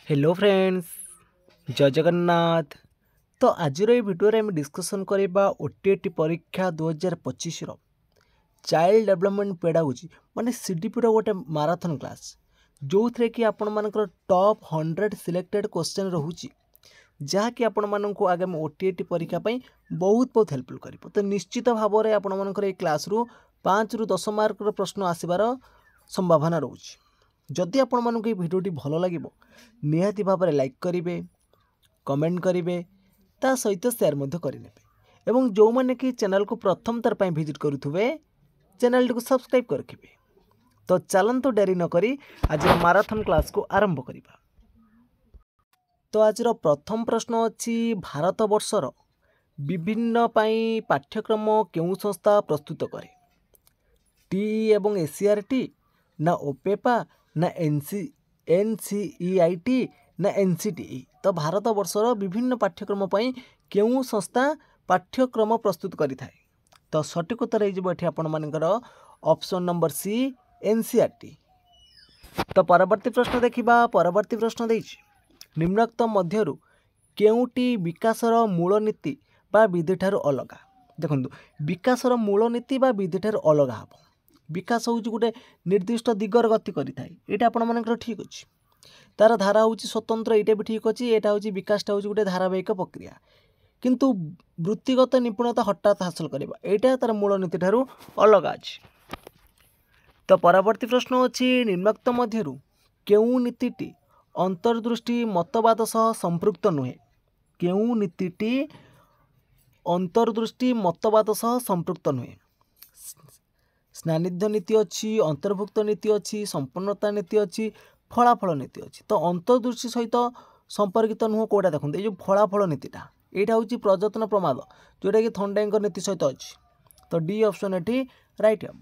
Hello friends, जय जगन्नाथ। तो आज भिडियो आम डिस्कसन करवा ओटीटी परीक्षा 2025 चाइल्ड डेवलपमेंट पेडागोजी माने सीडीपी गोटे माराथन क्लास जो थे कि आपण मानकर टॉप 100 सिलेक्टेड क्वेश्चन रोचे जहाँकि आपण मानक आगामी ओटीटी परीक्षा बहुत बहुत हेल्पफुल कर। तो निश्चित भाव में आपण मानकर क्लास रु 5 ରୁ 10 मार्क प्रश्न आसबार संभावना रोचे। जदि आपण मानक भिडियोटी भल लगे निहाती भाव में लाइक करेंगे, कमेंट करेंगे, ता सहित शेयर करेंगे एवं जो मैंने कि चैनल को प्रथम थर पर विजिट करुवे चैनल को सब्सक्राइब कर रखिए। तो चलतु डेरी नक आज माराथन क्लास को आरंभ करवा। तो आज प्रथम प्रश्न अच्छी भारत वर्षर विभिन्न पाठ्यक्रम क्यों संस्था प्रस्तुत करे? टीई एवं एसीआरटी ना ओपेपा ना एनसीईआईटी ना एनसीटीई। तो भारत वर्षर विभिन्न पाठ्यक्रम क्यों संस्था पाठ्यक्रम प्रस्तुत करि थाए? तो सठिक उत्तर ये आपण मानकर ऑप्शन नंबर सी एनसीईआरटी। तो परवर्ती प्रश्न देखिबा। परवर्ती प्रश्न देछि निम्नोक्त मध्यरु केउटी विकासर मूल नीति बा विधि ठारू अलगा? देखंतु विकासर मूल नीति बा विधि ठारू अलगा हबो। विकास हूँ गोटे निर्दिष्ट दिगर गति करें यहाँ आपण मानकर ठीक अच्छे, तार धारा हूँ स्वतंत्र, यहाँ भी ठीक अच्छे। यहाँ हूँ विकासटा हूँ गोटे धारावाहिक प्रक्रिया, किंतु वृत्तिगत निपुणता हठात हासिल करवा यहाँ तार मूल नीति ठारू अलग अच्छे। तो परवर्ती प्रश्न अच्छी निम्नोक्त मध्यरु केउं नीतिटी अंतर्दृष्टि मतवाद सह संपृक्त नुहे? केउं नीतिटी अंतर्दृष्टि मतवाद सह संपृक्त नुहे? स्नानिध्य नीति अच्छी, अंतर्भुक्त नीति अच्छी, संपन्नता नीति अच्छी, फलाफल नीति अच्छी। तो अंतर्दृष्टि सहित संपर्कित नुह कौटा देखते जो फलाफल नीतिटा यहाँ हूँ प्रजत्न प्रमाद जोटा कि थंडाइंग नीति सहित अच्छी। तो डी ऑप्शन ये राइट हम।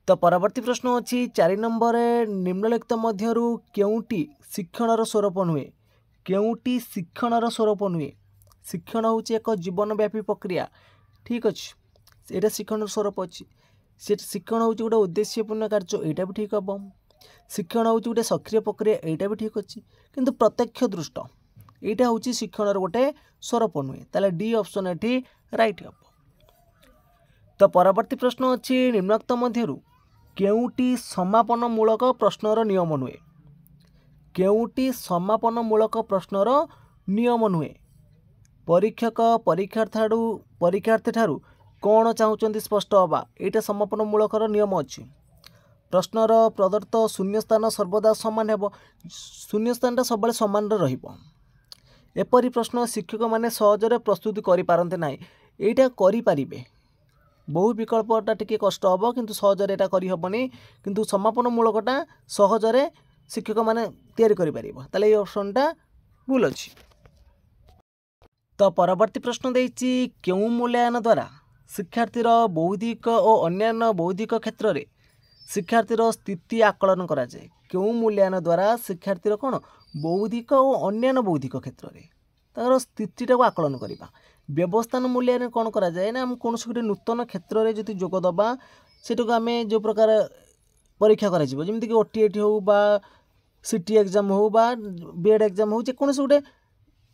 तो परवर्ती प्रश्न अच्छी 4 नंबर निम्नलिखित मध्यरु केउटी शिक्षणर स्वरूप नुहे? केउटी शिक्षणर स्वरूप नुहे? शिक्षण हूँ एक जीवनव्यापी प्रक्रिया, ठीक अच्छे, यहाँ शिक्षण स्वरूप अच्छी। शिक्षण हूँ गोटे उद्देश्यपूर्ण कार्य, यहाँ भी ठीक हम। शिक्षण हूँ गोटे सक्रिय प्रक्रिया, यहाँ भी ठीक अच्छे, किंतु प्रत्यक्ष दृष्ट यहाँ हूँ शिक्षणर गोटे स्वरूप नुहे। ताले डी ऑप्शन ये राइट हम। तो परवर्ती प्रश्न अच्छी निम्नोक्त मध्यरु केउटी समापनमूलक प्रश्नर नियम नुहे? केउटी समापनमूलक प्रश्नर नियम नुहे? परीक्षक परीक्षार्थी ठारू कौन चाहते स्पष्ट हवा यहाँ समापनमूलकर नियम अच्छी। प्रश्नर प्रदत्त शून्यस्थान सर्वदा सामान हेब, शून्यस्थानटा सब सामान एपरी प्रश्न शिक्षक माने सहजरे प्रस्तुत करें ना, यहाँ करें। बहु विकल्पटा टिके कष्ट हम किंतु सहजरे यहाँ करहबनी, किंतु समापनमूलकटा सहजरे शिक्षक माने तैयारी करें। ये ऑप्शनटा भूल अच्छी। तो परवर्ती प्रश्न देछि केउं मूल्यांकन द्वारा शिक्षार्थीर बौद्धिक और अन्यान्य बौद्धिक क्षेत्र में शिक्षार्थीर स्थिति आकलन करा जाए? केउं मूल्यांकन द्वारा शिक्षार्थीर कौन बौद्धिक और अन्यान्य बौद्धिक क्षेत्र में तार स्थितिटा को आकलन करवा। व्यवस्थान मूल्यांकन कौन करा जाए ना, हम कौन गोटे नूतन क्षेत्र में जो जोगदबा सेटा को आम जो प्रकार परीक्षा करमती कि ओटीटी हो बा सीटी एग्जाम हो बा बीएड एग्जाम हो जेकोसी गोटे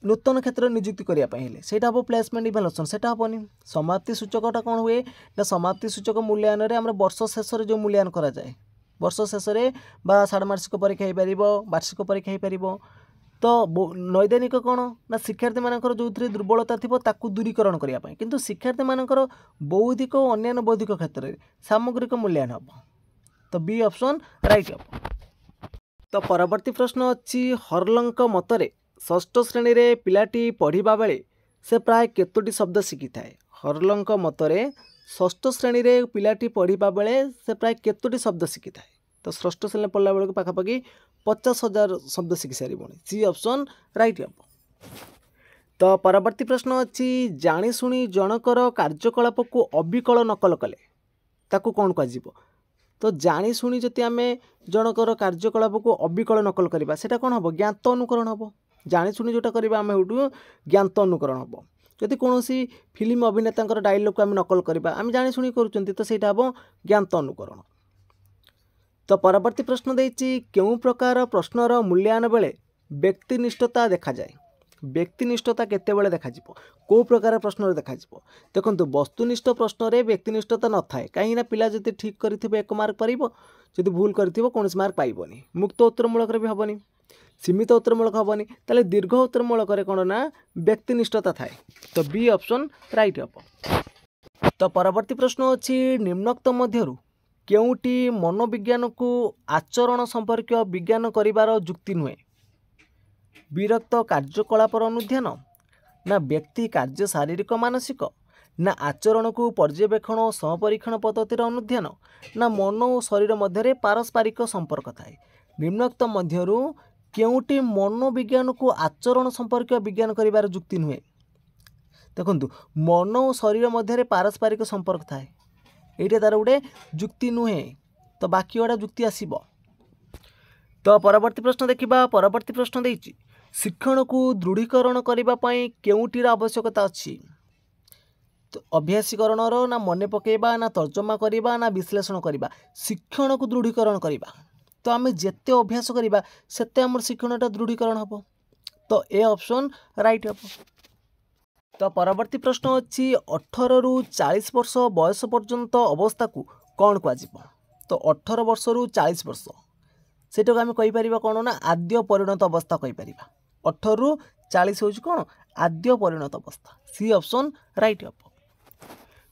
नूतन क्षेत्र नियुक्ति करने से हम प्लेसमेंट इवैल्यूएशन से हेनी। समाप्ति सूचकटा कौन हुए ना, समाप्ति सूचक मूल्यांकन आम वर्ष शेष जो मूल्यांकन करा जाए, वर्ष शेष बा षाण्मासिक परीक्षा हो पार, वार्षिक परीक्षा हो पार। तो नैदानिक कौन ना शिक्षार्थी मानकर जो दुर्बलता थी ताकू दूरीकरण करने, किंतु शिक्षार्थी मानकर बौद्धिक और अन्यान्य बौद्धिक क्षेत्र में सामग्रिक मूल्यांकन हम। तो बी ऑप्शन राइट हम। तो परवर्ती प्रश्न अच्छी हर्लंक मतरे षष्ठ श्रेणी रे पिलाटी पढ़िबा बेले से प्राय केतोटी शब्द शिखि थाए? हर्लंक मतरे षष्ठ श्रेणी रे पिलाटी पढ़िबा बेले से प्राय केतोटी शब्द शिखि थाए? तो षष्ठ श्रेणी पढ़ला बेले पाखापाखि 50,000 शब्द शिखि सारी। सी ऑप्शन राइट हम। तो परवर्ती प्रश्न अच्छी जाणीशुणी जनकर कार्यकलाप को अविकल नकल कले ताकू कौन कह? तो जाणीशुणी जति आम जनकर कार्यकलाप को अविकल नकल करवा सेटा कौन हम? ज्ञात अनुकरण हम। जाणीशुणी जोटा करवा आम एठू ज्ञात अनुकरण हम। जदि कौन फिल्म अभिनेता डायलॉग को आम नकल करवा आम जाणीशुणी करुँच तो सहीटा हम ज्ञात अनुकरण। तो परवर्ती प्रश्न देइछि केउं प्रकार प्रश्नर मूल्यांकन बेले व्यक्तिनिष्ठता देखा जाए। व्यक्तिनिष्ठता केते बेले देखा जिवो को प्रकार प्रश्न देखा जिवो देखंतु वस्तुनिष्ठ प्रश्न रे व्यक्तिनिष्ठता न थाए कहीं ना पिला जति ठीक करिथिबे 1 मार्क पाइबो जदि भूल करिथिबो कोनोस मार्क पाइबोनी मुक्त उत्तरमूलक रे भी हबनी सीमित उत्तरमूलक हबनी ताले दीर्घ उत्तरमूलक रे कोन ना व्यक्तिनिष्ठता थाए तो बी ऑप्शन राइट हबो। तो परवर्ती प्रश्न अछि निम्नोक्त मध्यरु केउटी मनोविज्ञान को आचरण संपर्क विज्ञान करिवार जुक्ति नुहे। विरक्त कार्यकलापर अनुध्यान ना व्यक्ति कार्य शारीरिक मानसिक ना आचरण को पर्यवेक्षण सहपरीक्षण पद्धतिर अनुध्यान ना मन और शरीर मध्य पारस्परिक संपर्क थाए। निम्नोक्त मध्यरु केउटी मनोविज्ञान को आचरण संपर्क विज्ञान करिवार जुक्ति नुहे। देखंतु मन और शरीर मध्य पारस्परिक संपर्क थाए एटा तार गोटे जुक्ति नुहे तो बाकी गुड़ा जुक्ति आसीबो। तो परवर्ती प्रश्न देखिबा परवर्ती प्रश्न देइछि शिक्षण को दृढ़ीकरण करने पाई केउटीर आवश्यकता अच्छी। तो अभ्यासीकरण ना मन पकेबा ना तर्जमा करबा ना विश्लेषण करबा शिक्षण को दृढ़ीकरण करबा तो आम जेते अभ्यास करबा सेते हमर शिक्षणटा दृढ़ीकरण हबो तो ए ऑप्शन राइट हबो। तो परवर्ती प्रश्न अच्छी 18 रु 40 वर्ष बयस पर्यंत अवस्था को कौन कह तो 18 वर्ष रु 40 वर्ष सेटा आम कहीपर कौन ना आद्य परिणत अवस्था कहीपर 18 रु 40 हूँ कौन आद्य परिणत अवस्था सी ऑप्शन राइट हम।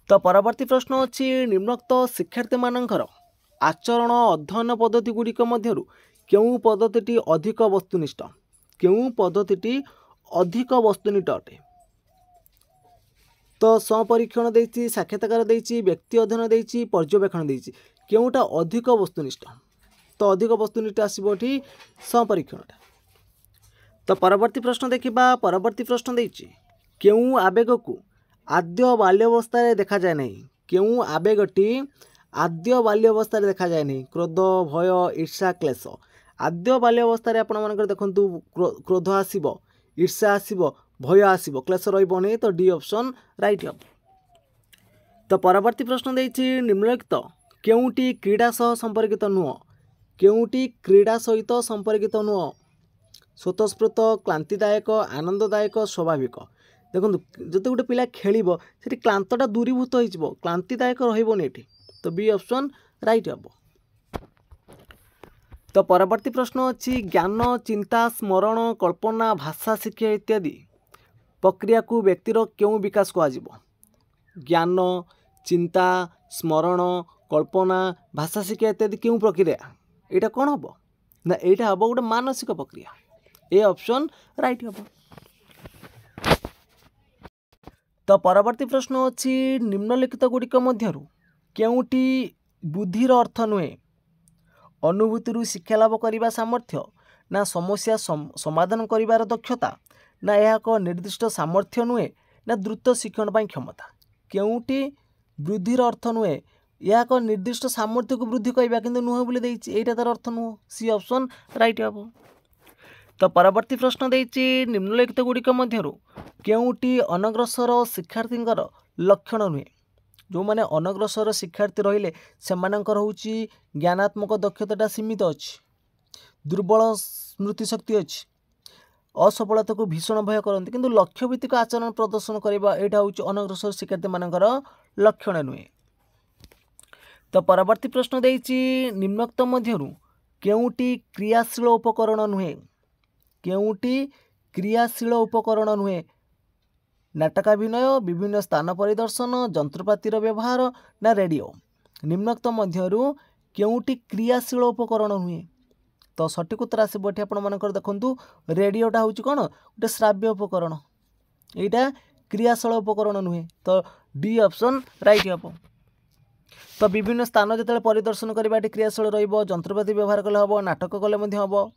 तो परवर्ती प्रश्न अच्छी निम्नोक्त शिक्षार्थी मानकर आचरण अध्ययन पद्धति गुड़िक मध्यरु केउं पद्धति अधिक वस्तुनिष्ठ केउं पद्धति अधिक वस्तुनिष्ठ अटे। तो स्वपरीक्षण देइछि साक्षात्कार देइछि व्यक्ति अध्ययन देइछि पर्यवेक्षण देइछि केउंटा अधिक वस्तुनिष्ठ तो अधिक वस्तुनिष्ठ आसीबो एठी स्वपरीक्षणटा। तो परवर्ती प्रश्न देखिबा परवर्ती प्रश्न देइछि केउं आवेग को आद्य बाल्यावस्था रे देखा जाय नहीं केउं आवेगटी आद्य बाल्यावस्था रे देखा जाय नहीं क्रोध भय ईर्ष्या क्लेश आद्य बाल्यावस्था रे आपण मानकर देखंतु क्रोध आसीबो ईर्ष्या आसीबो भय आसीबो क्लेश रहइबो नहीं तो डी ऑप्शन राइट हम। तो परवर्ती प्रश्न देइछि निम्नलिखित केउंटी क्रीडा सह संपर्कित नुह केउंटी क्रीडा सहित संपर्कित नुह स्वतःस्फूर्त क्लांतिदायक आनंददायक स्वाभाविक देखो जो गोटे पिला खेल से क्लांतटा दूरीभूत हो क्लांतिदायक रही तो बी ऑप्शन राइट हम। तो परवर्ती प्रश्न अच्छी ज्ञान चिंता स्मरण कल्पना भाषा शिक्षा इत्यादि प्रक्रिया को व्यक्तिर क्यों विकास कह ज्ञान चिंता स्मरण कल्पना भाषा शिक्षा इत्यादि क्यों प्रक्रिया यहाँ कौन हम ना यहाँ हम गोटे मानसिक प्रक्रिया ए ऑप्शन राइट हम। तो परवर्ती प्रश्न अच्छी निम्नलिखित गुड़िक मध्यरु केउंटी बुद्धिर अर्थ नुहे अनुभूति शिक्षा लाभ करने सामर्थ्य ना समस्या समाधान करिवार दक्षता ना यह एक निर्दिष्ट सामर्थ्य नुहे ना द्रुत शिक्षण पर क्षमता केउंटी बुद्धिर अर्थ नुहे यह एक निर्दिष्ट सामर्थ्य को वृद्धि कहवा कि नुहे बोली यहाँ तार अर्थ नुह सी ऑप्शन राइट हम। तो परवर्ती प्रश्न देइछि निम्नलिखित गुड़िक मध्यरु केउंटी अनग्रसर शिक्षार्थी लक्षण नुहे जो माने अनग्रसर शिक्षार्थी रहिले सेमानंकर होउछि ज्ञानात्मक दक्षता सीमित अछि दुर्बल स्मृति शक्ति अछि असफलता को भीषण भय करते किंतु लक्ष्य भित्तिक आचरण प्रदर्शन करबा एटा होउछि अनग्रसर शिक्षार्थी मानकर लक्षण नुहे। तो परवर्ती प्रश्न देइछि निम्नोक्त मध्यरु केउंटी क्रियाशील उपकरण नुहे केउंटी क्रियाशील उपकरण नुहे नाटकाभिनय विभिन्न स्थान परिदर्शन जंत्रपातिर व्यवहार ना रेडियो निम्नोक्त मध्यरु केउंटी क्रियाशील उपकरण नुहे तो सठिक उत्तर आसब ये आपर देखूँ रेडियोटा हूँ कौन गोटे श्राव्य उपकरण यहाँ क्रियाशील उपकरण नुहे तो डी ऑप्शन राइट हम। तो विभिन्न स्थान जो परिदर्शन करवा क्रियाशील रंत्रपाति व्यवहार कले हम नाटक कले हम।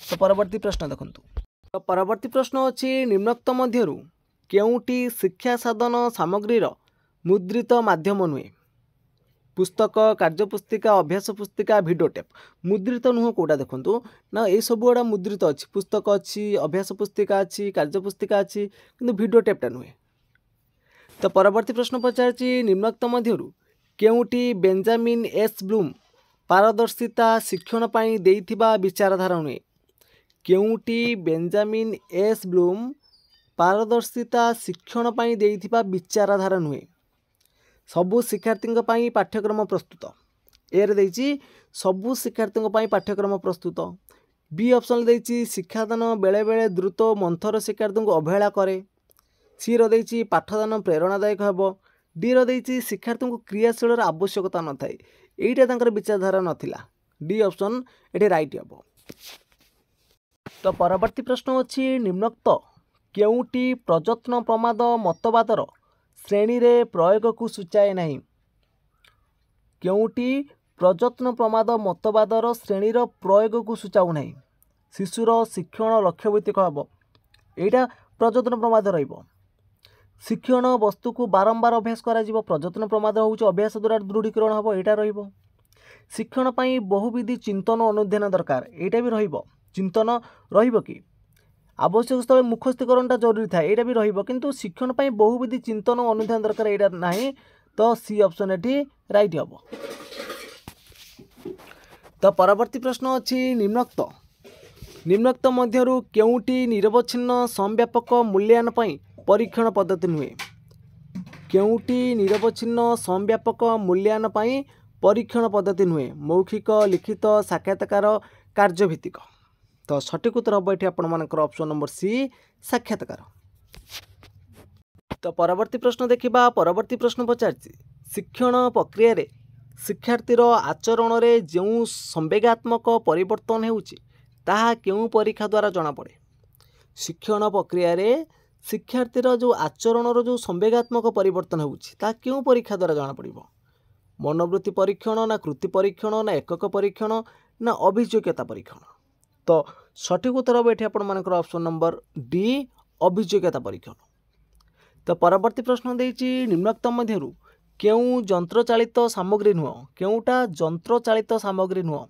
तो परवर्ती प्रश्न देखूँ तो परवर्ती प्रश्न अच्छी निम्नोक्त मध्यरु केउंटी शिक्षा साधन सामग्रीर मुद्रित माध्यम नुहे पुस्तक कार्यपुस्तिका अभ्यास पुस्तिका भिडियो टेप मुद्रित नुह कौटा देखूँ ना ये सब गुड़ा मुद्रित अच्छी पुस्तक अच्छी अभ्यास पुस्तिका अच्छी कार्यपुस्तिका अच्छी किंतु भिडियो टेपटा नुहे। तो परवर्ती प्रश्न पचार निम्नोक्त मध्यरु केउंटी बेंजामिन एस ब्लूम पारदर्शिता शिक्षण पाई देइथिबा विचारधारा नुहे केउटी बेंजामिन एस ब्लूम पारदर्शिता शिक्षण पाई देइथिबा विचारधारा नुहे सबु शिक्षार्थी पाई पाठ्यक्रम प्रस्तुत ए रे देइछि सबु शिक्षार्थी पाई पाठ्यक्रम प्रस्तुत बी ऑप्शन देइछि शिक्षादान बेले बेले द्रुत मंथर शिक्षार्थी को अवहेला करे सी रो देइछि पाठदान प्रेरणादायक हेबो डी रो देइछि शिक्षार्थी को क्रियाशील आवश्यकता न थाए एइटा तांकर विचारधारा नथिला डी ऑप्शन एठी राइट हेबो। तो परवर्ती प्रश्न अछि निम्नोक्त केउटी प्रयत्न प्रमाद मतवादर श्रेणी रे प्रयोग को सूचाए नहीं केउटी प्रयत्न प्रमाद मतवादर श्रेणीर प्रयोग को सूचाऊ नहीं शिशुर शिक्षण लक्ष्यभित्तिक हेब एटा प्रयत्न प्रमाद रहिबो शिक्षण वस्तु को बारंबार अभ्यास करा जिवो प्रयत्न प्रमाद होउछ अभ्यास द्वारा दृढ़ीकरण हेब एटा रहिबो शिक्षण पाई बहुविधि चिंतन अनुध्यान दरकार एटा भी रहिबो चिंतन रहिबो कि आवश्यक स्थल मुखस्थीकरणटा जरूरी था एटा भी रहिबो किंतु शिक्षण पाई बहुविधि चिंतन अनुध्यान दरकार एटा नाही तो सी ऑप्शन एठी राइट हेबो। तो परवर्ती प्रश्न अछि निम्नोक्त मध्यरु केउटी निरवच्छिन्न समव्यापक मूल्यांकन पाई परीक्षण पद्धति नुहे केउटी निरवच्छिन्न समव्यापक मूल्यांकन पाई परीक्षण पद्धति नुहे मौखिक लिखित साक्षात्कार कार्यभित्तिक तो सठिक उत्तर हम ये आपर ऑप्शन नंबर सी साक्षात्कार। तो परवर्ती प्रश्न देखिबा परवर्ती प्रश्न पचारछि शिक्षण प्रक्रिया रे शिक्षार्थीर आचरण रे जो संवेगात्मक परिवर्तन हेउछि ताहा केउ परीक्षा द्वारा जना पड़े शिक्षण प्रक्रिया रे शिक्षार्थीर जो आचरण रो जो संवेगात्मक परिवर्तन हेउछि ताहा केउ परीक्षा द्वारा जना पड़िबो मनोवृत्ति परीक्षण ना कृति परीक्षण ना एकक परीक्षण ना अभियोग्यता परीक्षण तो सठिक उत्तर हम ये आपर ऑप्शन नंबर डी अभियोग्यता परीक्षण। तो परवर्ती प्रश्न देइछि निम्नोक्त मध्यरु केउ यंत्र चालित सामग्री नुह केउटा यंत्र चालित सामग्री नुह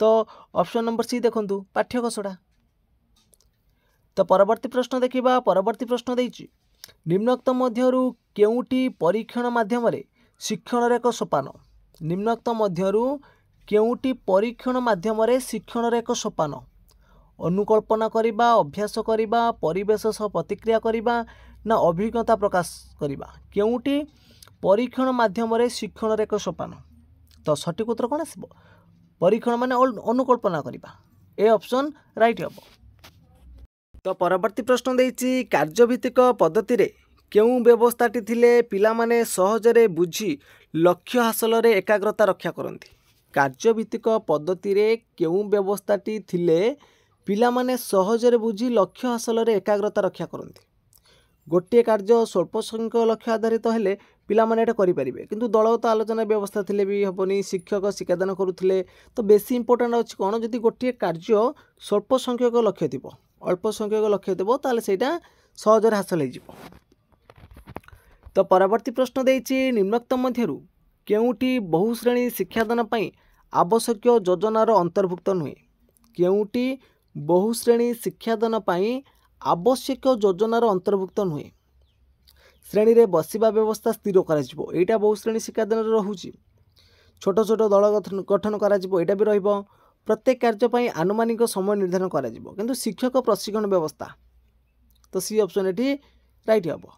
तो ऑप्शन नंबर सी देखंतु पाठ्यकोशटा। तो परवर्ती प्रश्न देखिबा परवर्ती प्रश्न देइछि निम्नोक्त मध्यरु केउटी परीक्षण माध्यम रे शिक्षण रे एक सोपान निम्नोक्त मध्यरु केउटी परीक्षण माध्यम रे शिक्षण रे एक सोपान अनुकल्पना करिबा अभ्यास करिबा परिवेश सह प्रतिक्रिया करिबा ना अभिज्ञता प्रकाश करिबा केउटी परीक्षण माध्यम रे शिक्षण रे एक सोपान तो सठिक उत्तर कोन आसीबो परीक्षण माने अनुकल्पना करिबा ए ऑप्शन राइट हेबो। तो परवर्ती प्रश्न देइछि कार्यभित्तिक पद्धति रे केउ व्यवस्थाटी थिले पिला माने सहजरे बुझी लक्ष्य हासिल रे एकाग्रता रक्षा करंती कार्यभित्तिक पद्धति रे केउ व्यवस्थाटी थिले पिला माने सहजरे बुझी लक्ष्य हासिल रे एकाग्रता रक्षा करंती गोटे कार्य स्वल्प संख्यक लक्ष्य आधारित हेले पिला माने एटा करि परिबे किंतु दलगत आलोचना व्यवस्था थिले भी हबनी शिक्षक शिक्षादान करुथिले तो बेसी इंपोर्टेंट अछि कोन जदि गोटे कार्य स्वल्प संख्यक लक्ष्य थिबो अल्प संख्यक लक्ष्य थिबो ताले सेटा सहजरे हासिल हे जिवो। तो परवर्ती प्रश्न देइछि निम्नोक्त मध्यरु केउटी बहुश्रेणी शिक्षादान पाई आवश्यक योजनार अंतर्भुक्त नुहे केउटी बहुश्रेणी शिक्षादान पाई आवश्यक योजनार अंतर्भुक्त नुहे श्रेणी रे बसिबा व्यवस्था स्थिर करा जिवो एटा बहुश्रेणी शिक्षादान रहुछि छोट छोट दल गठन करा जिवो एटा भी रहिबो प्रत्येक कार्य पाई आनुमानिक समय निर्धारण करा जिवो किंतु शिक्षक प्रशिक्षण व्यवस्था तो सी ऑप्शन एठी राइट हेबो।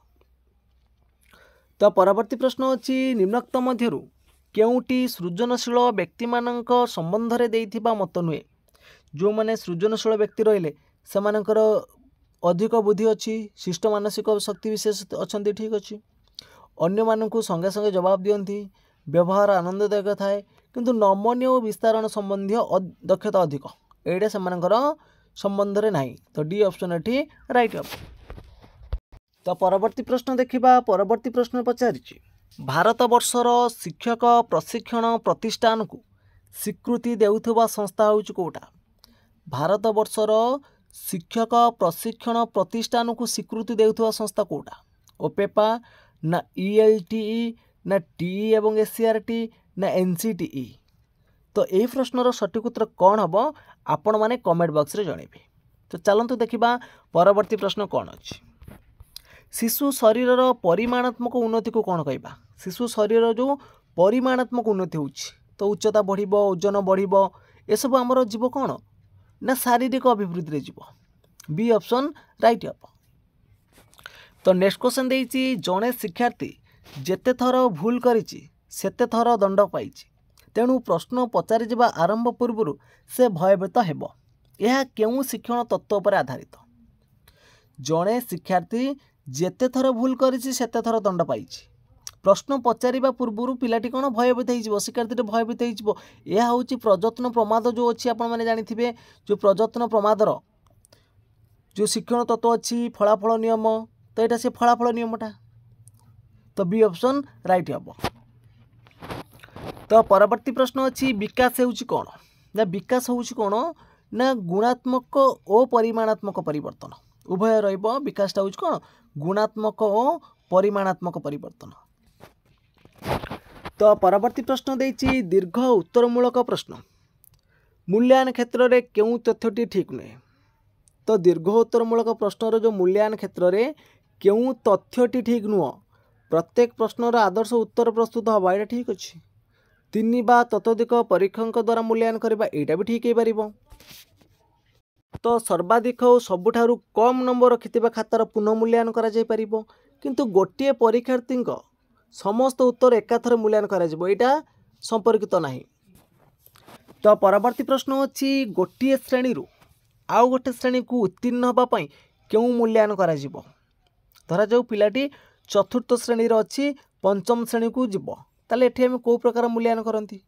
तो परवर्ती प्रश्न अछि निम्नोक्त मध्यरु केउटी सृजनशील व्यक्ति मानक संबंध रे देइथिबा मत नुहे जो माने सृजनशील व्यक्ति रहिले से मानकर अधिक बुद्धि अच्छी शिष्ट मानसिक शक्ति विशेष अच्छा ठीक अच्छी अन्य मानकु संगे संगे जवाब दियंती व्यवहार आनंददायक थाए किंतु नमनीय और विस्तारण संबंधी दक्षता अधिक एटा से मानकर संबंध रे नाही तो डी ऑप्शन एठी राइट हम। तो परवर्ती प्रश्न देखिबा परवर्ती प्रश्न पचारिछि भारत वर्षर शिक्षक प्रशिक्षण प्रतिष्ठान को स्वीकृति देउथबा संस्था होउछ कोटा भारत वर्षर शिक्षक प्रशिक्षण प्रतिष्ठान को स्वीकृति देउथबा संस्था कोटा ओपेपा ना ईएलटीई ना टीई एवं एससीआरटी ना एनसीटीई तो यही प्रश्नर सठिक उत्तर कौन हम आपण माने कमेंट बॉक्स रे जणेबे। तो चलंतु देखिबा परवर्ती प्रश्न कौन अछि शिशु शरीर परिमाणात्मक उन्नति को कौन कहबा शिशु शरीर जो परिमाणात्मक उन्नति होउछि तो उच्चता बढ़िबो, ओजन बढ़िबो, ए सब हमर जीव कौन ना शारीरिक अभिवृद्धि रे जीव। बी ऑप्शन राइट हम। तो नेक्स्ट क्वेश्चन देइछि जणे शिक्षार्थी जेते थर भूल करिछि सेते थर दंड पाइछि, तेणु प्रश्न पचारि जिबा आरंभ पूर्व से भयभीत हेबो। यह केउ शिक्षण तत्व पर आधारित। जणे शिक्षार्थी जेते थर भूल करिछि सेते थर दंड पाइछि, प्रश्न पचारिबा पूर्व पिलाटी कौन भयभीत हो, शिक्षार्थी भयभीत हो। यह हूँ प्रयत्न प्रमाद जो अच्छी आपण मैंने जानिथिबे, जो प्रयत्न प्रमादर जो शिक्षण तत्व अच्छी फलाफल नियम, तो यहाँ से फलाफल नियमटा, तो बी ऑप्शन राइट हम। तो परवर्ती प्रश्न अच्छी विकास होउछि कौन ना, विकास होउछि कौन ना गुणात्मक और परिमाणात्मक परिवर्तन उभय रहिबो। विकासटा होउछि कौन गुणात्मक और परिमाणात्मक परिवर्तन। तो परवर्ती प्रश्न देइछि दीर्घ उत्तरमूलक प्रश्न मूल्यांकन क्षेत्र में केउ तथ्यटी ठीक नुहे। तो दीर्घ उत्तरमूलक प्रश्नर जो मूल्यांकन क्षेत्र में केउ तथ्यटी ठीक नुह, प्रत्येक प्रश्नर आदर्श उत्तर प्रस्तुत हवा यहाँ ठीक अच्छे। 3 बा ततोधिक परीक्षक द्वारा मूल्यांकन करबा एटा भी ठीक हो। तो सर्वाधिक और सबुठारु कम नंबर रखिथिबा खातार पुनः मूल्यांकन करा जाय परिबो, किंतु गोटे परीक्षार्थी समस्त उत्तर एकाथर मूल्यांकन करा जिवो, एटा संपर्कित नहीं। तो परवर्ती प्रश्न अच्छी गोटे श्रेणी आउ गोटे श्रेणी को उत्तीर्ण होगा क्यों मूल्यांकन करा जिवो। धरा जाऊ पिलाटी चतुर्थ श्रेणी अच्छी पंचम श्रेणी को जीव, ताले एठी हम को प्रकार मूल्यांकन करती।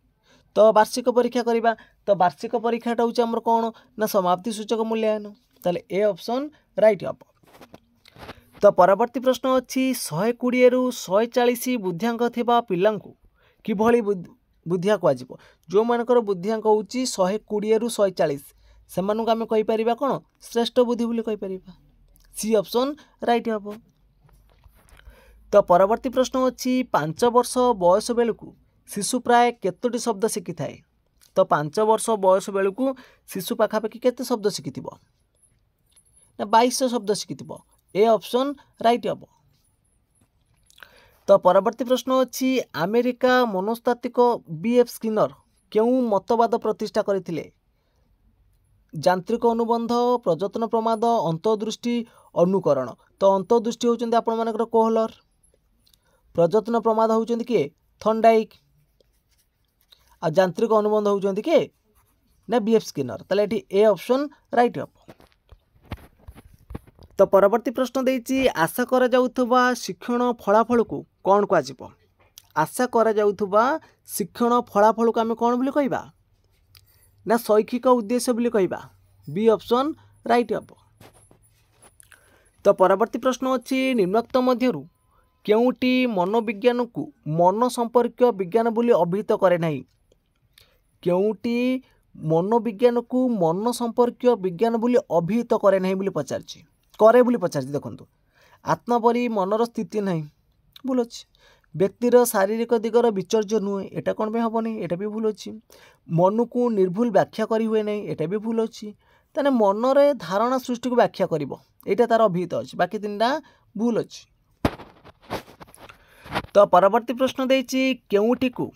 तो वार्षिक परीक्षा करवा, तो वार्षिक परीक्षाटा हूँ आमर कौन ना समाप्ति सूचक मूल्यांकन, ताले ए ऑप्शन राइट हम। तो परवर्ती प्रश्न अच्छी 120 रु 140 बुद्धिआंक थिबा पिलांकु किभली बुद्धिआ कह, जो मानकर बुद्धिआंक हूँ 120 रु 140 से आम कहीपर कौन श्रेष्ठ बुद्धि बोली कहीपर, सी ऑप्शन राइट हम। तो परवर्ती प्रश्न अच्छी 5 वर्ष बयस बेलू शिशु प्राय केतोटी शब्द शिखी थाए। तो 5 वर्ष बयस बेलू शिशु पाखापाखि केते शब्द शिखी ना 2200 शब्द शिखी, ए ऑप्शन राइट हम। तो परवर्ती प्रश्न अच्छी अमेरिका मनोस्तात्विक बीएफ स्किनर क्यों मतवाद प्रतिष्ठा करथिले। यांत्रिक अनुबंध, प्रयत्न प्रमाद, अंतर्दृष्टि, अनुकरण। तो अंतर्दृष्टि होउचंदी आपण मानकर कोहलर, प्रयत्न प्रमाद होउचंदी के थॉर्नडाइक, आ यांत्रिक अनुबंध होउचंदी के ना बीएफ स्किनर, ताले एठी ए ऑप्शन राइट हम। तो परवर्ती प्रश्न देइछि आशा करा जाउथबा शिक्षण फलाफल को कौन कह। आशा करा जाउथबा शिक्षण फलाफल को आम कौन बोली कहबा ना शैक्षिक उद्देश्य बोली कहबा, बी ऑप्शन राइट हम। तो परवर्ती प्रश्न अच्छी निम्नोक्त मध्यरु केउटी मनोविज्ञान को मन संपर्क विज्ञान बोली अभिहित करे नहीं। केउटी मनोविज्ञान को मन संपर्क विज्ञान बोली अभिहित करे नहीं बोली पचारछि, करे बोली पचारछि। देखंतु आत्मा परी मनर स्थिति नहीं, भूल अच्छी। व्यक्तिर शारीरिक दिगर विचर्य नुहे, एटा कौन पे हेनी, एटा भी भूल अच्छी। मन को निर्भुल व्याख्या करी हुए नहीं, एटा भी भूल अच्छी। ताने मनरे धारणा सृष्टि को व्याख्या करिवो, एटा तार अभिहित अच्छी, बाकी 3टा भूल अच्छी। तो परवर्ती प्रश्न देइछि केउटी को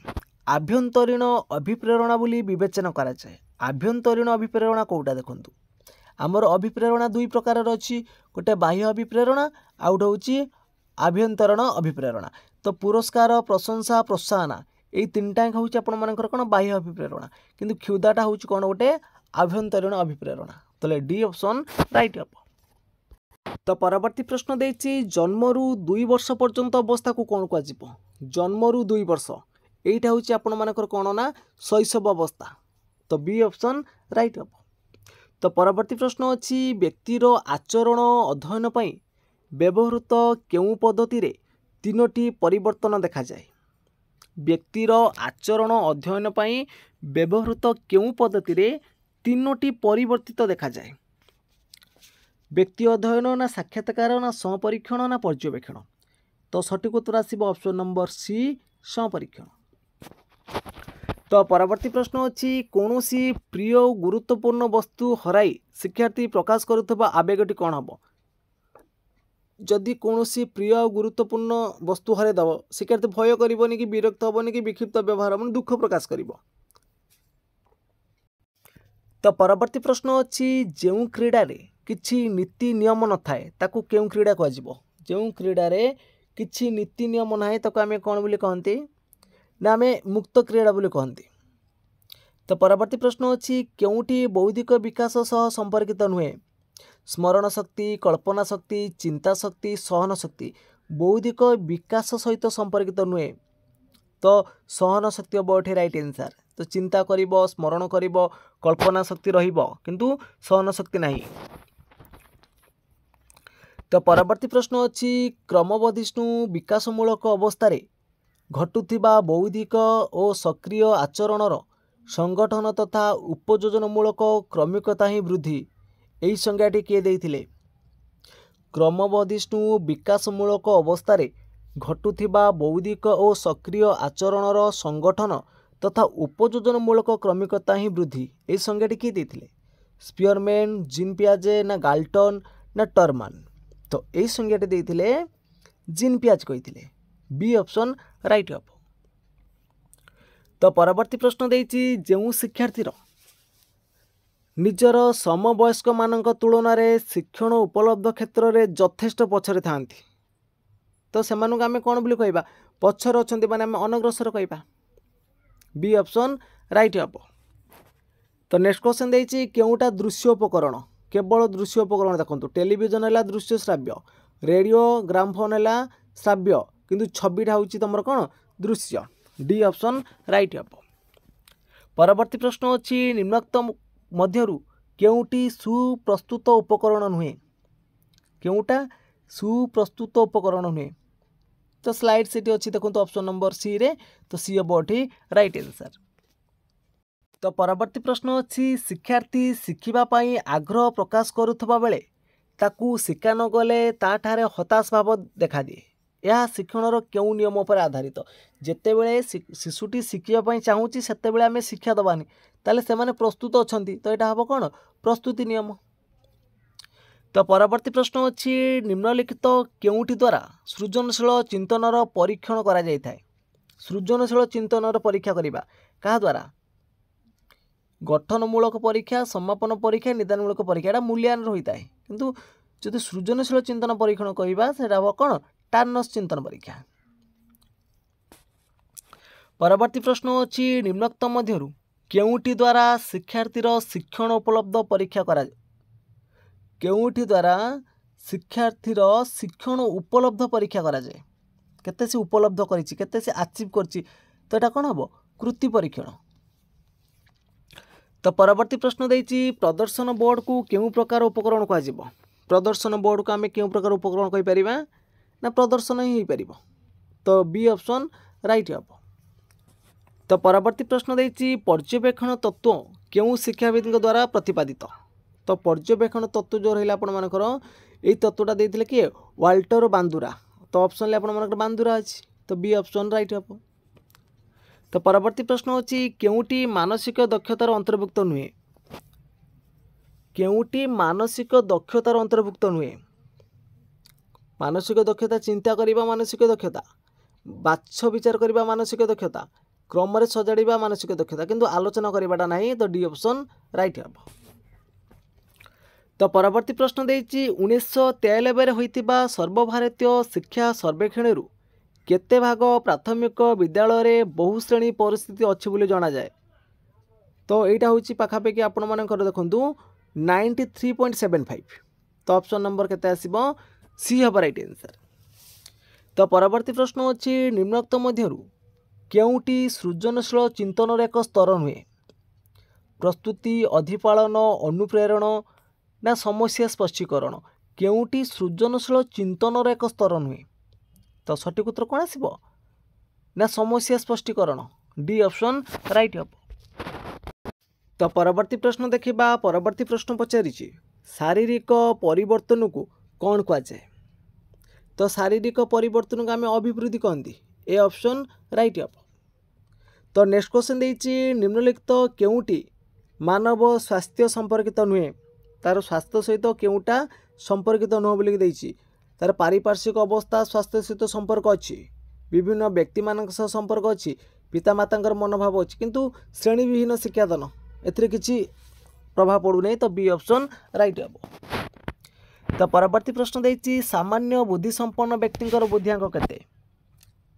आभ्यंतरीण अभिप्रेरणा बोली विवेचना करा जाए। आभ्यंतरीण अभिप्रेरणा कोटा देखंतु आमर अभिप्रेरणा 2 प्रकार अच्छी, गोटे बाह्य अभिप्रेरणा आउट होउछि आभ्यंतरण अभिप्रेरणा। तो पुरस्कार, प्रशंसा, प्रोत्साहन यही 3टा हूँ आपण मानकर कौन बाह्य अभिप्रेरणा, किंतु क्षुदाटा हूँ कौन गोटे आभ्यंतरीण अभिप्रेरणा, तो डी ऑप्शन राइट हम। तो परवर्ती प्रश्न देइछि जन्मरू 2 वर्ष पर्यंत अवस्था को कौन कह। जन्मरू 2 वर्ष यहीटा हूँ आपण मानकर कौन ना शैशव अवस्था, तो बी ऑप्शन राइट हम। तो परवर्ती प्रश्न अच्छी व्यक्तिर आचरण अध्ययन पई व्यवहृत केउ पद्धति रे 3टी परिवर्तन देखा जाए। व्यक्तिर आचरण अध्ययन पई व्यवहृत केउ पद्धति रे 3टी परिवर्तित देखा जाए। व्यक्ति अध्ययन ना साक्षात्कार ना संपरीक्षण ना पर्यवेक्षण। तो सठिक उत्तर आसिबो ऑप्शन नंबर सी संपरीक्षण। तो परवर्ती प्रश्न अच्छी कौनसी प्रिय और गुरुत्वपूर्ण वस्तु हराई शिक्षार्थी प्रकाश करुवा आवेगटी कौन हम। जदि कौनसी प्रिय और गुरुत्वपूर्ण वस्तु हरैदेव शिक्षार्थी भय करबनी कि विरक्त हेबनी कि विक्षिप्त व्यवहार हेबनी दुख प्रकाश करिवो। तो परवर्ती प्रश्न अच्छी जो क्रीडा किछि नीति नियम न थाए ताकू केउ क्रीडा कह जो क्रीडा किछि नीति नियम ना ताकू आमे कौन बोली कहती ना आमे मुक्त क्रीडा बोली कहती। तो परवर्ती प्रश्न अच्छी केउटी बौद्धिक विकास सह संपर्कित नुहे स्मरण शक्ति कल्पना शक्ति चिंता शक्ति सहन शक्ति बौद्धिक विकास सहित संपर्कित नुहे तो सहन शक्ति हम ये राइट आंसर। तो चिंता करिबो स्मरण करिबो कल्पना शक्ति रहिबो किंतु सहन शक्ति नहीं। तो परवर्ती प्रश्न अच्छी क्रमबर्धिष्णु विकासमूलक अवस्था घटुथिबा बौद्धिक और सक्रिय आचरणर संगठन तथा उपयोजनमूलक क्रमिकता ही वृद्धि यही संज्ञाटी किए देइथिले। क्रमबर्धिष्णु विकासमूलक अवस्था घटुथिबा बौद्धिक और सक्रिय आचरणर संगठन तथा उपयोजनमूलक क्रमिकता ही वृद्धि यही संज्ञाटी किए देइथिले स्पियरमैन जीन पियाजे ना गाल्टन ना टर्मान। तो यही संज्ञाटी देइथिले जीन पियाज कहिथिले बी ऑप्शन राइट ऑफ। तो परवर्ती प्रश्न देइछि जेउ शिक्षार्थीर निजर समवयस्क मानक तुलन में शिक्षण उपलब्ध क्षेत्र में यथेष्ट पछरे थांती तो सेमानक आमे कोन बोली कहबा पछर अछंती माने आमे अनग्रसर कहबा बी ऑप्शन राइट ऑफ। तो नेक्स्ट क्वेश्चन देइछि केउटा दृश्य उपकरण केवल दृश्य उपकरण देखंतु टेलीविजन है दृश्य श्राव्य रेडियो ग्रामफोन है श्राव्य किंतु छविटा होची तमर कोन दृश्य डी ऑप्शन राइट ऑफ। परवर्ती प्रश्न अछि निम्नोक्त मध्यरु केउटी सुप्रस्तुत उपकरण नुहे केउटा सुप्रस्तुत उपकरण नुहे तो स्लाइड से अच्छी देखो ऑप्शन नंबर सी रे तो सी हम ये राइट आंसर। तो परवर्ती प्रश्न अच्छी शिक्षार्थी शिखिबा पई आग्रह प्रकाश करुथबा बेले ताकू शिक्षा न गले ताठारे हताश भाव देखा दिए यह शिक्षणर क्यों नियम पर आधारित जितेबले शिशुटी शिखापी चाहूँगी से आम शिक्षा दबानी ताले से माने प्रस्तुत अच्छा तो यहाँ हम कौन प्रस्तुति नियम। तो परवर्ती प्रश्न अच्छी निम्नलिखित केउटी द्वारा सृजनशील चिंतनर परीक्षण करा जाय थाए सृजनशील चिंतनर परीक्षा करवा क्या द्वारा गठनमूलक परीक्षा समापन परीक्षा निदानमूलक परीक्षा यहाँ मूल्यांकन होता है किंतु जदि सृजनशील चिंतन परीक्षण करवा से कौन टार्नस चिंतन परीक्षा। परवर्ती प्रश्न अच्छी निम्नोक्त मध्यरु केउटी द्वारा शिक्षार्थीर शिक्षण उपलब्ध परीक्षा करा केउटी द्वारा शिक्षार्थीर शिक्षण उपलब्ध परीक्षा करा जाए केते से उपलब्ध करिछि केते से अचीव करछि तो एटा कोन हबो कृति परीक्षण। तो परवर्ती प्रश्न देइछि प्रदर्शन बोर्ड को केउ प्रकार उपकरण कह प्रदर्शन बोर्ड को आम केउ प्रकार उपकरण कहि परिबा ना प्रदर्शन ही हो पारिबो तो बी ऑप्शन राइट ऑफ। तो परवर्ती प्रश्न देइछि पर्यवेक्षण तत्व केउ शिक्षाविद द्वारा प्रतिपादित तो पर्यवेक्षण तत्व जो रहा आपण मानकर यही तत्वटा देइथिले किए वाल्टर बांदुरा तो ऑप्शन ले आपण मानकर बांदुरा अछि तो बी ऑप्शन राइट ऑफ। तो परवर्ती प्रश्न अछि केउटी मानसिक दक्षतार अंतर्भुक्त नुहे केउटी मानसिक दक्षतार अंतर्भुक्त नुहे मानसिक दक्षता चिंता करने मानसिक दक्षता बाछ विचार करने मानसिक दक्षता क्रम सजाड़ा मानसिक दक्षता किंतु आलोचना करवाटा नहीं तो डी ऑप्शन राइट ऑफ। तो परवर्ती प्रश्न देइछि 1993 होइतिबा सर्वभारतीय शिक्षा सर्वेक्षण केते भाग प्राथमिक विद्यालय बहुश्रेणी परिस्थिति अच्छी बोली जाना जाए तो यहाँ हूँ पाखापाखि आपण मानकर देखु 93.75 तो ऑप्शन नंबर केते आसीबो सी हम राइट आंसर। तो परवर्ती प्रश्न अच्छी निम्नोक्त मध्यरु केउटी सृजनशील चिंतन एक स्तर नुहे प्रस्तुति अधिपालन अनुप्रेरण ना समस्या स्पष्टीकरण केउटी सृजनशील चिंतन एक स्तर नुहे तो सठिक उत्तर कौन आसीबो ना समस्या स्पष्टीकरण डी ऑप्शन राइट ऑफ। तो परवर्ती प्रश्न देखिबा परवर्ती प्रश्न पचारिछि शारीरिक परिवर्तन को कौन कहुए तो शारीरिक परिवर्तन को आम अभिवृद्धि कहती ए ऑप्शन राइट ऑफ। तो नेक्स्ट क्वेश्चन देइछि निम्नलिखित केउटी मानव स्वास्थ्य संपर्कित नुहे तार स्वास्थ्य सहित केउटा संपर्कित नुह बोलिक देइछि तार पारिपार्श्विक अवस्था स्वास्थ्य सहित संपर्क अच्छी विभिन्न व्यक्ति मान संपर्क अच्छी पितामाता मनोभाव अच्छी किंतु श्रेणी विहीन शिक्षादान एथिरे किछि प्रभाव पड़ू नहीं तो बी ऑप्शन राइट हम। तो परवर्ती प्रश्न देछि सामान्य बुद्धि संपन्न व्यक्ति बुद्धिआंक केते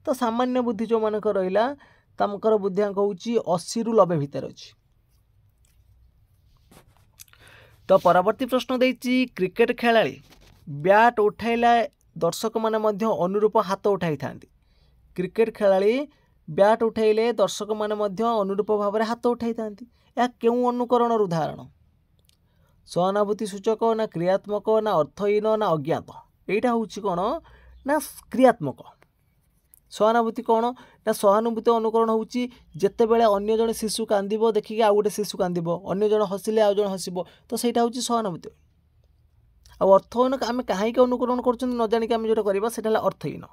तो सामान्य बुद्धि जो मानक रहिला तमकर बुद्धिआंक होछि 80 रु 90 भितर अछि। तो परवर्ती प्रश्न देछि क्रिकेट खेलाड़ी बैट उठाइला दर्शक माने मध्य अनुरूप हाथ उठाई थांती क्रिकेट खेलाड़ी बैट उठाइले दर्शक माने मध्य अनुरूप भाव में हाथ उठाई थांती या केउ अनुकरण उदाहरण सहानुभूति सूचक ना क्रियात्मक ना अर्थहीन ना अज्ञात एटा होछि कोन ना क्रियात्मक सहानुभूति कौन ना सहानुभूति अनुकरण होछि जेते बेले अन्य जने शिशु कांदिबो देखिके आ गोटे शिशु कांदिबो अन्य जने हसिले आ जने हसिबो तो सेटा होछि सहानुभूति आ अर्थहीन आमे काहे के अनुकरण करछन न जानि के आमे जोटा करबा सेटा हला अर्थहीन।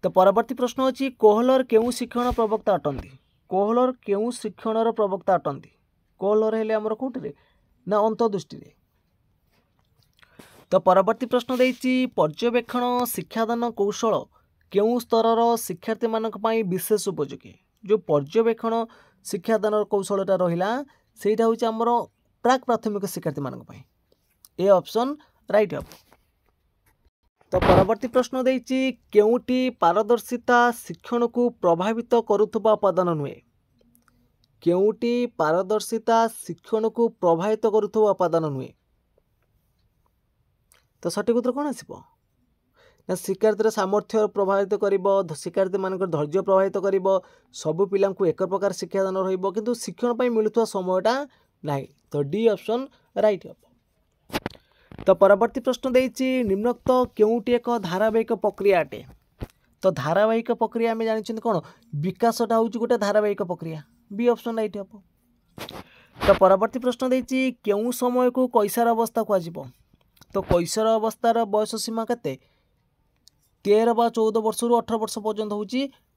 तो परवर्ती प्रश्न अछि कोहलर केउ शिक्षण प्रवक्ता अटंती कोहलर केउ शिक्षणर प्रवक्ता अटंती कोहलर हेले हमर कोठरे ना अंतर्दृष्टि रे। तो परवर्ती प्रश्न देछि पर्यवेक्षण शिक्षादान कौशल केउ स्तरर शिक्षार्थी मानक पई विशेष उपयोगी जो पर्यवेक्षण शिक्षादान कौशलटा रहिला सेटा होछि हमर प्राक प्राथमिक शिक्षार्थी मानक पई ए ऑप्शन राइट हम। तो परवर्ती प्रश्न देछि केउटी पारदर्शिता शिक्षण को प्रभावित करुथबा उपादान नुहे केउटी पारदर्शिता शिक्षण को प्रभावित करुथबा उपादान नुहे तो सठिक उत्तर कौन आसिबो ना शिक्षार्थी सामर्थ्य प्रभावित करिबो शिक्षार्थी मानकर धैर्य प्रभावित करिबो सबु पिलांकु एक प्रकार शिक्षादान रहिबो किंतु शिक्षण पई मिलुथवा समयटा नाही तो डी ऑप्शन राइट हम। तो परवर्ती प्रश्न देछि निम्नोक्त केउटी एक धारावाहिक प्रक्रिया अटे तो धारावाहिक प्रक्रिया आम जानी कौन विकासटा हूँ गोटे धारावाहिक प्रक्रिया बी ऑप्शन राइट हम। तो परवर्ती प्रश्न देछि केउ समय को कैसार अवस्था कहुँ तो कैशोर अवस्थार बयस सीमा केते 13 बा 14 वर्ष रु 18 वर्ष पर्यंत हूँ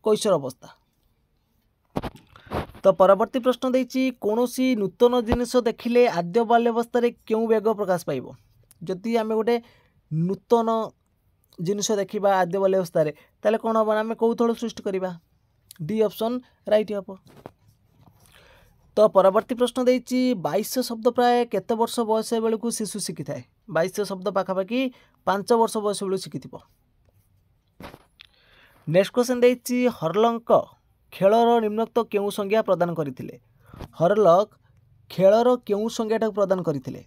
कैशोर अवस्था। तो परवर्ती प्रश्न देछि कोनोसी नूतन जिनिस देखिले आद्य बाल्यावस्था केउ वेग प्रकाश पाइबो जदि आम गोटे नूतन जिनिस देखा आद्य बाल्यावस्था ताले कौन हम आम कौतूहल सृष्टि करवा डी ऑप्शन राइट हम। तो परवर्ती प्रश्न देछि 22 शब्द प्राय केते वर्ष बयस बेलू को शिशु शिखी थाए 22 शब्द पाखापाखि 5 वर्ष बयस बेलू शिखी। नेक्स्ट क्वेश्चन देछि हरलक खेलर निम्नोक्त केउ संज्ञा प्रदान करथिले हरलक खेलर केउ संज्ञाटा प्रदान करथिले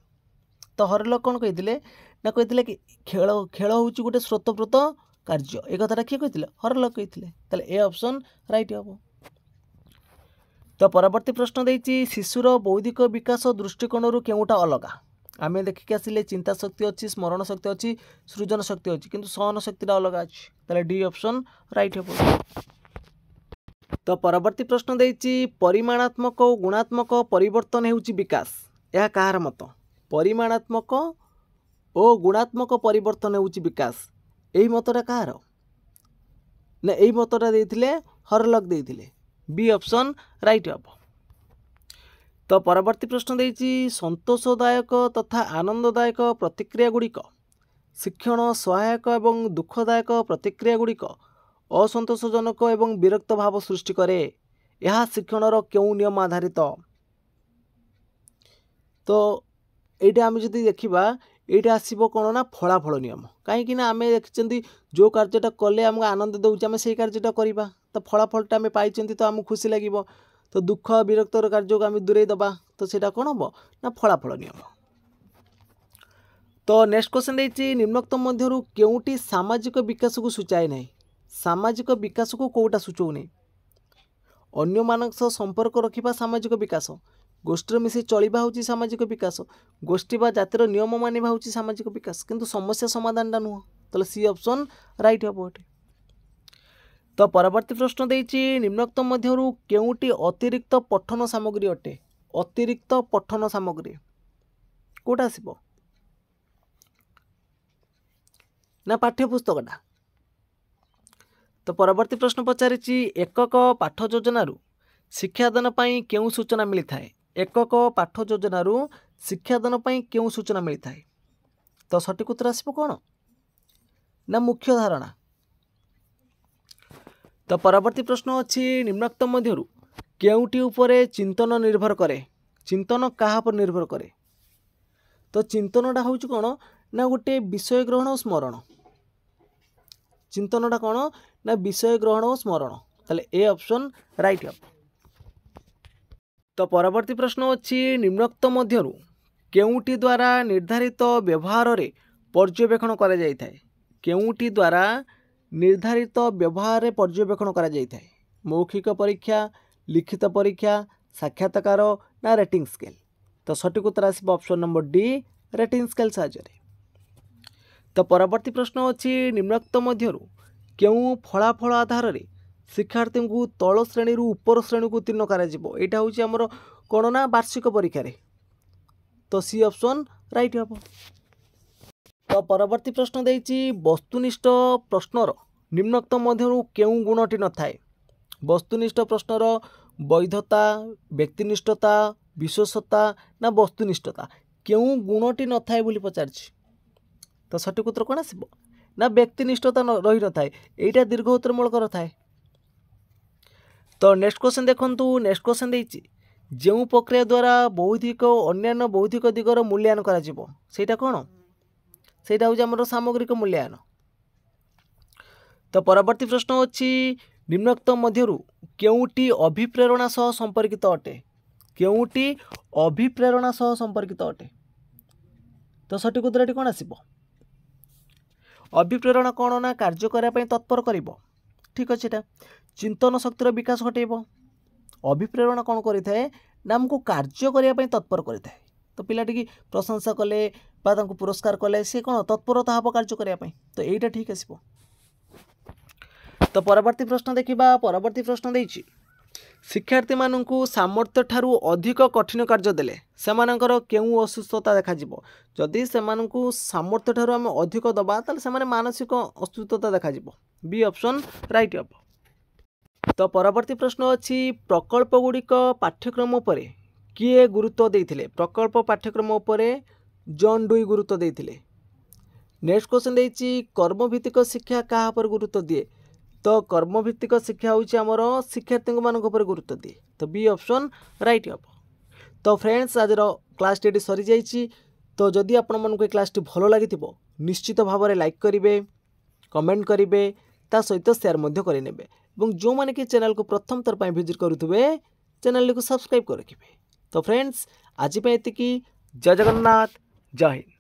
तो हरलक कौन कही ना कही कि खेल खेल हूँ गोटे स्रोतप्रोत कार्य एक कथाटा किए कही हरलक कही ए ऑप्शन राइट हम। तो परवर्ती प्रश्न देछि शिशुर बौद्धिक विकास दृष्टिकोण केउटा अलगा आम देखिक आसिले चिंता शक्ति अच्छी स्मरण शक्ति अच्छी सृजन शक्ति अच्छी किंतु सहन शक्तिटा अलग अच्छी डी ऑप्शन राइट हम। तो परवर्ती प्रश्न देछि परिमाणात्मक और गुणात्मक परिवर्तन हेउछि विकास यह कहार मत परिमाणात्मक और गुणात्मक परिवर्तन हेउछि विकास एही मतटा कहार ना एही मतटा देथिले हरलक देथिले बी ऑप्शन राइट हम। तो परवर्ती प्रश्न देछि संतोषदायक तथा आनंददायक प्रतिक्रिया गुड़िक शिक्षण सहायक एवं दुखदायक प्रतिक्रिया गुड़िक असंतोषजनक एवं विरक्त भाव सृष्टि करे यह शिक्षणर केउ नियम आधारित तो ये आम जदि देखा ये आसब कौन ना फलाफल नियम कहीं आम देखते जो कार्यटा कले आमको आनंद दूचे आम से कार्यटा करवा तो फलाफलटा आम पाई तो आमको खुशी लगे तो दुख विरक्तर कार्य को आम दूरे दबा तो सेटा कौन हम ना फलाफल नियम। तो नेक्स्ट क्वेश्चन देछि निम्नोक्त मध्यरु केउटी सामाजिक विकास को सूचाए नहीं सामाजिक विकास को कोटा सूचौ नहीं अन्य मानक सह संपर्क रखिबा सामाजिक विकास गोष्ठी मिसी चलिबा होची सामाजिक विकास गोष्ठी बा जातिर नियम मानिबा होची सामाजिक विकास किंतु समस्या समाधानटा नुह तो सी ऑप्शन राइट हम एठी। तो परवर्ती प्रश्न देछि निम्नोक्त मध्यरु केउटी अतिरिक्त पठन सामग्री अटे अतिरिक्त पठन सामग्री कोटा आसीबो ना पाठ्यपुस्तकटा। तो परवर्ती प्रश्न पचारिछि एकक पाठ योजनारु शिक्षादान पई केउ सूचना मिली थाए एकक पाठ योजनारु शिक्षादान पई केउ सूचना मिली थाए तो सठिक उत्तर आसब कौन ना मुख्य धारणा। तो परवर्ती प्रश्न अच्छी निम्नोक्त मध्यरु केउटी उपरे चिंतन निर्भर करे, चिंतन कहा पर निर्भर करे। तो चिंतनटा हूँ कौन ना गोटे विषय ग्रहण और स्मरण, चिंतनटा कौन ना विषय ग्रहण और स्मरण, ताले ए ऑप्शन राइट हम। तो परवर्ती प्रश्न अच्छी निम्नोक्त मध्यरु केउटी द्वारा निर्धारित व्यवहार रे पर्यवेक्षण करा जाय थाए, केउटी द्वारा निर्धारित व्यवहार रे पर्यवेक्षण करा जाय थाए। मौखिक परीक्षा, लिखित परीक्षा, साक्षात्कार ना रेटिंग स्केल। तो सठिक उत्तर आसब option number D rating scale साहाय्य। तो परवर्ती प्रश्न अच्छी निम्नोक्त मध्यरु केउ फलाफल आधार रे शिक्षार्थी को तल श्रेणी रु उपर श्रेणी को उत्तीर्ण करा जिवो, एटा होची हमर कोन ना वार्षिक परीक्षा रे। तो सी ऑप्शन राइट हम। तो परवर्ती प्रश्न देइछि वस्तुनिष्ठ प्रश्नर निम्नोक्त मध्यरु केउ गुणटी न थाए। वस्तुनिष्ठ प्रश्नर वैधता, व्यक्तिनिष्ठता, विशेषता ना वस्तुनिष्ठता केउ गुणटी न थाए बोली पचारछि। तो सठिक उत्तर कौन आसब ना व्यक्तिनिष्ठता रही न थाए, एटा दीर्घ उत्तरमूलक थाए। तो नेक्स्ट क्वेश्चन देखंतु, नेक्स्ट क्वेश्चन देइछि जेउ प्रक्रिया द्वारा बौद्धिक अन्यान्य बौद्धिक दिगर मूल्यांकन करा जिवो सेटा कोन, सेटा होछि हमर सामग्रिक मूल्यांकन। तो परवर्ती प्रश्न अछि निम्नोक्त मध्यरु केउटी अभिप्रेरणा सह संपर्कित अटे, केउटी अभिप्रेरणा सह संपर्कित अटे। तो सठिक उत्तर कौन आसब अभिप्रेरणा कौन ना कार्य करने तत्पर कर, ठीक अच्छे। चिंतन शक्तिर विकास घटेब। अभिप्रेरणा कौन करें ना आमको कार्य करने तत्पर करें। तो पिलाटी प्रशंसा कले बा पुरस्कार कले सी कौन तत्परता हम कार्य करने, तो यहीटा ठीक आसब। तो परवर्ती प्रश्न देखा, परवर्ती प्रश्न देछि शिक्षार्थी मानू सामर्थ्य ठारू अधिक कठिन कार्य देले सेमानकर केउ असुस्थता देखा जिवो। जदि सेमानकु सामर्थ्य ठारू आम अधिक दबा ताले सेमाने मानसिक असुस्थता देखा जिवो, बी ऑप्शन राइट हम। तो परवर्ती प्रश्न अछि प्रकल्प गुड़िक पाठ्यक्रम उपरे किए गुरुत्व देइथिले, प्रकल्प पाठ्यक्रम उपरे जॉन डुई गुरुत्व देइथिले। नेक्स्ट क्वेश्चन देइछि कर्मभित्तिक शिक्षा कहा पर गुरुत्व दिए। तो कर्मभित्तिक शिक्षा होछि हमर शिक्षार्थी मानक ऊपर गुरुत्व दिए, तो बी ऑप्शन राइट हम। तो फ्रेंड्स आज क्लास टी सरी जाइछि। तो जदि आपण मानक क्लास टी भलो लागिथिबो निश्चित भाव में लाइक करिवे, कमेंट करिवे, ता सहित शेयर मध्य करि नेबे एवं जो माने कि चैनल को प्रथम थर पय विजिट करूथुबे चैनल को सब्सक्राइब कर रखिबे। तो फ्रेंड्स आज पे एतिकी, जय जगन्नाथ, जय हिंद।